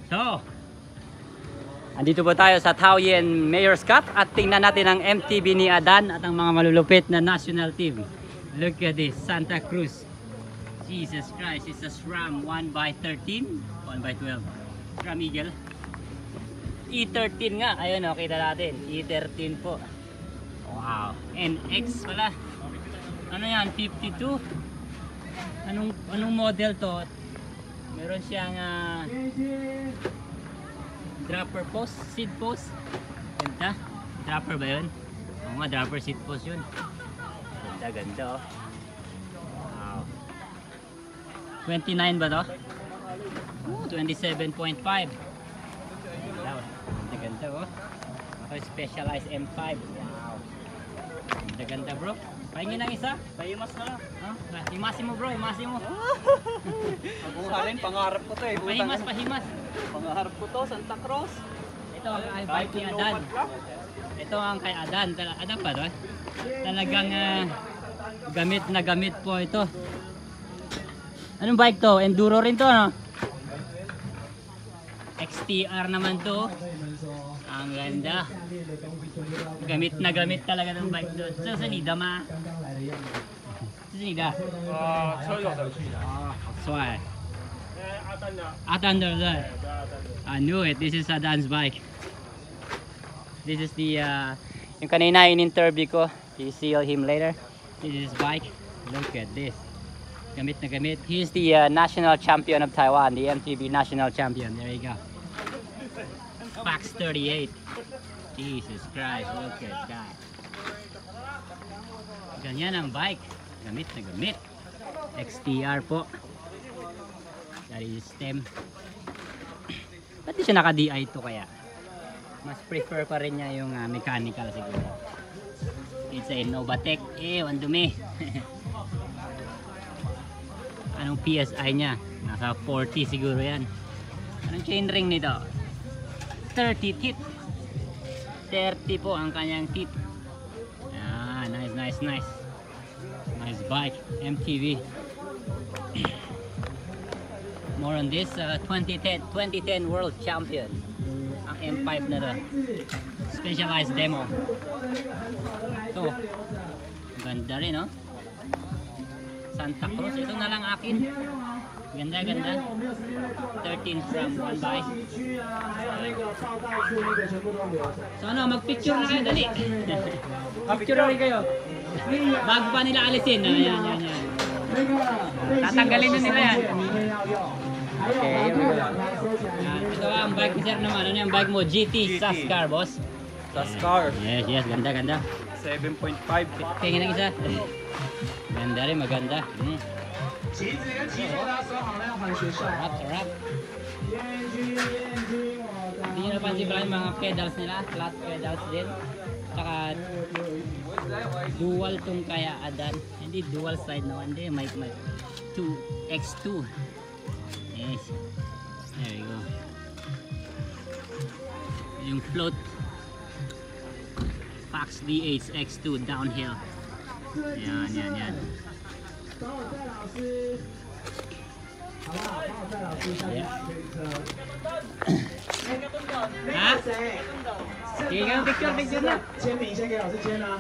So, andito po tayo sa Taoyuan Mayor's Cup at tingnan natin ang MTB ni Adan at ang mga malulupit na national team. Look at this, Santa Cruz. Jesus Christ, it's a SRAM 1x13, 1x12. SRAM Eagle. E13 nga, ayun o, kita natin. E13 po. Wow, NX pala. Ano yan, 52? Anong model to? Meron siyang dropper post, seat post. Ganda. Dropper ba yun? Oo nga, dropper seat post yun. Ganda, ganda oh. Wow. 29 ba to? 27.5. Ganda, ganda oh. Okay, specialized M5. Wow. Ganda, ganda bro. Pahingin ng isa. Pahimas na lang. Himasin mo bro, himasin mo. Alin, pangarap ko to eh. Pahimas, pahimas. Pangarap ko to, Santa Cruz. Ito ang bike ni Adan. Ito ang kay Adan. Adan pa to eh. Talagang gamit na gamit po ito. Anong bike to? Enduro rin to no? XTR naman to. Ang ganda. Gamit na gamit talaga ng bike doon. So, sanida ma? Sanida? Swag. Adan there. I knew it. This is Adan's bike. This is the yung kanina in-interview ko. You see him later. This is his bike. Look at this. Gamit na gamit. He is the national champion of Taiwan. The MTB national champion. There you go. Fax 38. Jesus Christ, look at that. Ganyan ang bike. Gamit na gamit. XTR po. That is stem. Ba't di siya naka-DI to kaya? Mas prefer pa rin niya yung mechanical siguro. It's a Novatec. Ang dumi. Anong PSI niya? Nasa 40 siguro yan. Anong chainring nito? 30 teeth. 30 po ang kanyang teeth. Nice. Nice bike. MTB. More on this. 2010 World Champion. Ang M5 na to. Specialized demo. Ito. Ganda rin, no? Santa Cruz. Ito na lang akin. Ganda. 13 from 1 by. So ano, mag-picture na kayo, dali. Picture rin kayo. Bago pa nila alisin. Yan. Tatanggalin na nila yan. Okay, ito ang bike ni sir naman. Ano yung bike mo? GT Sascar, boss? Sascar. Yes, ganda. 7.5. Tingin ng isa. Ganda rin, maganda. Sarap. Hindi nyo napansin pala yung mga pedals nila, flat pedals din. Tsaka dual tong kaya Adan. Hindi dual side na, hindi may 2x2. Yes. There you go. Yung float Fax D8 X2 downhill. Yan. Ha? Sige nga, picture na. 签名先给老师签啊。